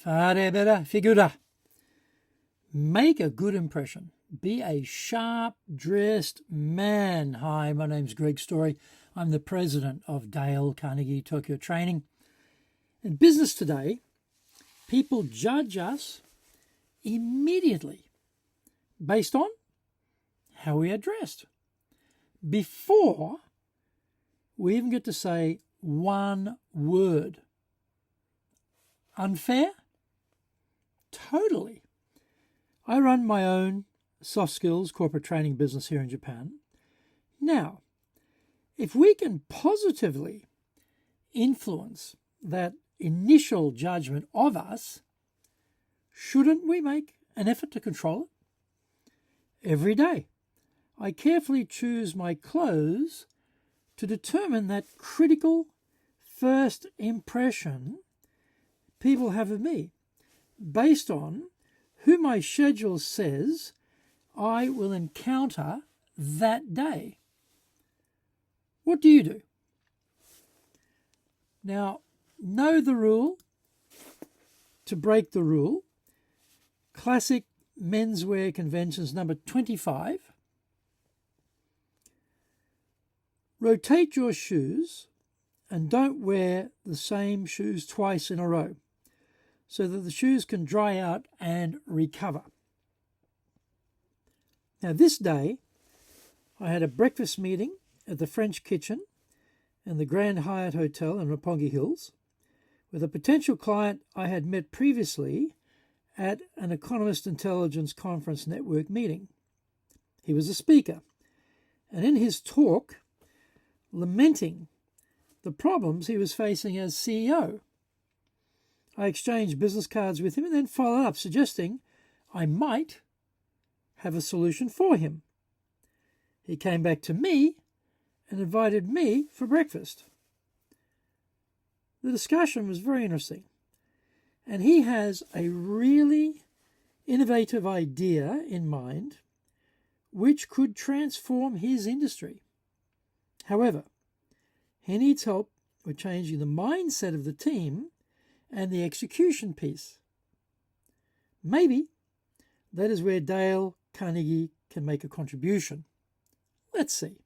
Fare bene, figura. Make a good impression. Be a sharp-dressed man. Hi, my name's Greg Story. I'm the president of Dale Carnegie Tokyo Training. In business today, people judge us immediately based on how we are dressed, before we even get to say one word. Unfair? Totally. I run my own soft skills corporate training business here in Japan. Now, if we can positively influence that initial judgment of us, shouldn't we make an effort to control it? Every day, I carefully choose my clothes to determine that critical first impression people have of me, based on who my schedule says I will encounter that day. What do you do? Now, know the rule to break the rule. Classic menswear conventions number 25. Rotate your shoes and don't wear the same shoes twice in a row, so that the shoes can dry out and recover. Now, this day, I had a breakfast meeting at the French Kitchen in the Grand Hyatt Hotel in Roppongi Hills with a potential client I had met previously at an Economist Intelligence Conference Network meeting. He was a speaker, and in his talk, lamenting the problems he was facing as CEO. I exchanged business cards with him and then followed up, suggesting I might have a solution for him. He came back to me and invited me for breakfast. The discussion was very interesting, and he has a really innovative idea in mind which could transform his industry. However, he needs help with changing the mindset of the team and the execution piece. Maybe that is where Dale Carnegie can make a contribution. Let's see.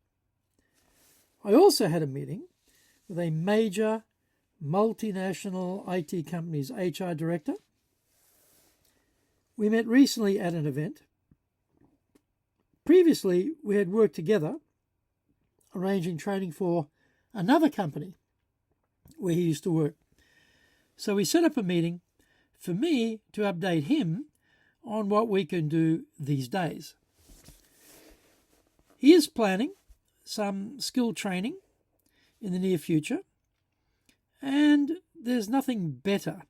I also had a meeting with a major multinational IT company's HR director. We met recently at an event. Previously, we had worked together, arranging training for another company where he used to work. So we set up a meeting for me to update him on what we can do these days. He is planning some skill training in the near future, and there's nothing better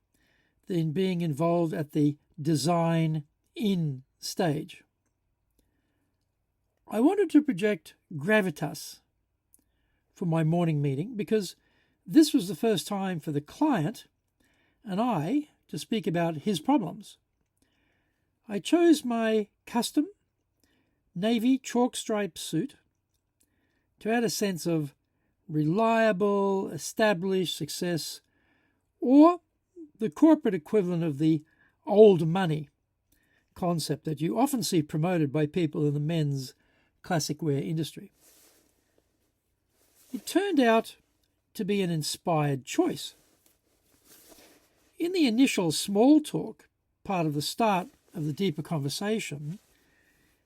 than being involved at the design-in stage. I wanted to project gravitas for my morning meeting because this was the first time for the client and I to speak about his problems. I chose my custom navy chalk stripe suit to add a sense of reliable, established success, or the corporate equivalent of the old money concept that you often see promoted by people in the men's classic wear industry. It turned out to be an inspired choice. In the initial small talk, part of the start of the deeper conversation,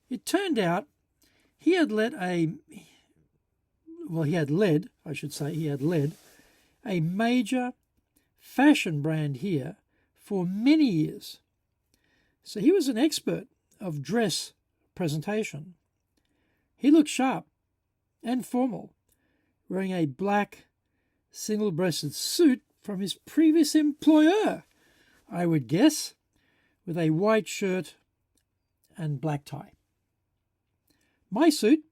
it turned out he had led a major fashion brand here for many years. So he was an expert of dress presentation. He looked sharp and formal, wearing a black single-breasted suit from his previous employer, I would guess, with a white shirt and black tie. My suit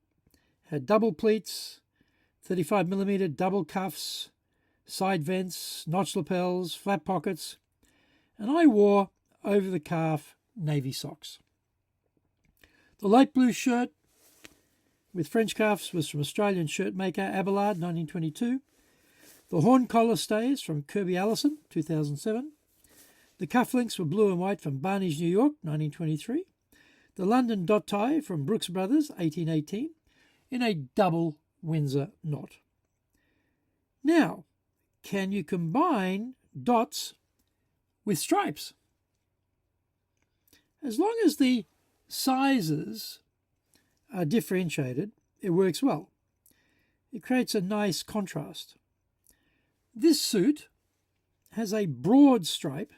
had double pleats, 35mm double cuffs, side vents, notch lapels, flat pockets, and I wore over-the-calf navy socks. The light blue shirt with French cuffs was from Australian shirt maker Abelard, 1922. The horn collar stays from Kirby Allison, 2007. The cufflinks were blue and white from Barney's, New York, 1923. The London dot tie from Brooks Brothers, 1818, in a double Windsor knot. Now, can you combine dots with stripes? As long as the sizes are differentiated, it works well. It creates a nice contrast. This suit has a broad stripe,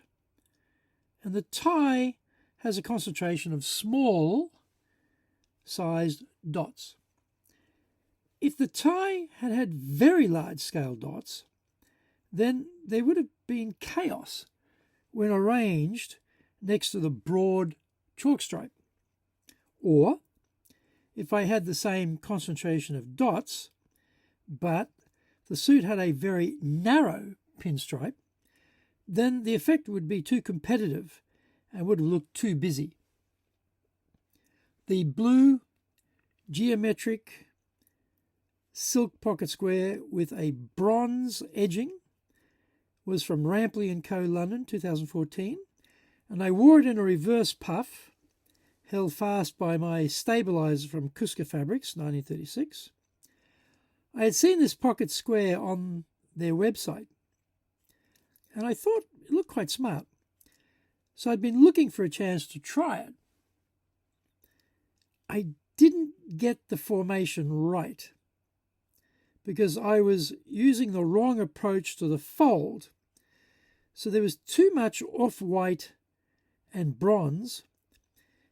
and the tie has a concentration of small sized dots. If the tie had had very large scale dots, then there would have been chaos when arranged next to the broad chalk stripe. Or, if I had the same concentration of dots, but the suit had a very narrow pinstripe, then the effect would be too competitive and would have looked too busy. The blue geometric silk pocket square with a bronze edging was from Rampley & Co. London, 2014, and I wore it in a reverse puff, held fast by my stabiliser from Cusca Fabrics, 1936. I had seen this pocket square on their website, and I thought it looked quite smart. So I'd been looking for a chance to try it. I didn't get the formation right because I was using the wrong approach to the fold. So there was too much off-white and bronze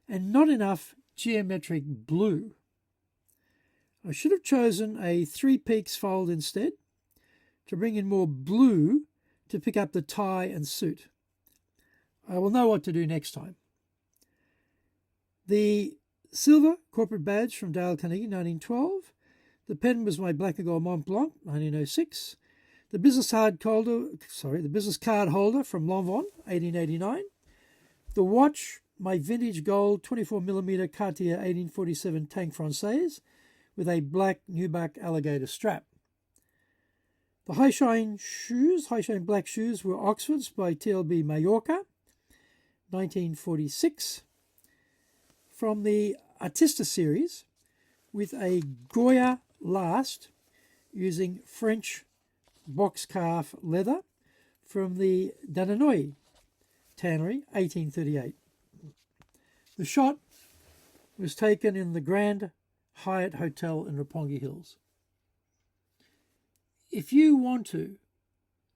and not enough geometric blue. I should have chosen a 3 peaks fold instead to bring in more blue to pick up the tie and suit. I will know what to do next time. The silver corporate badge from Dale Carnegie, 1912. The pen was my black and gold Mont Blanc, 1906. The business card holder from Lanvin, 1889. The watch, my vintage gold 24mm Cartier 1847 Tank Française with a black nubuck alligator strap. The high shine black shoes were Oxfords by TLB Mallorca, 1946. From the Artista series with a Goya last using French box calf leather from the Dananoy Tannery, 1838. The shot was taken in the Grand Hyatt Hotel in Roppongi Hills. If you want to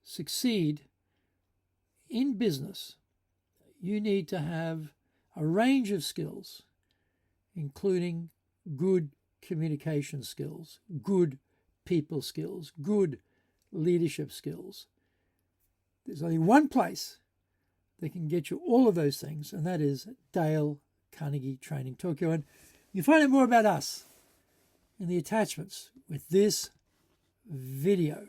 succeed in business, you need to have a range of skills, including good communication skills, good people skills, good leadership skills. There's only one place that can get you all of those things, and that is Dale Carnegie Training Tokyo. And you find out more about us in the attachments with this video.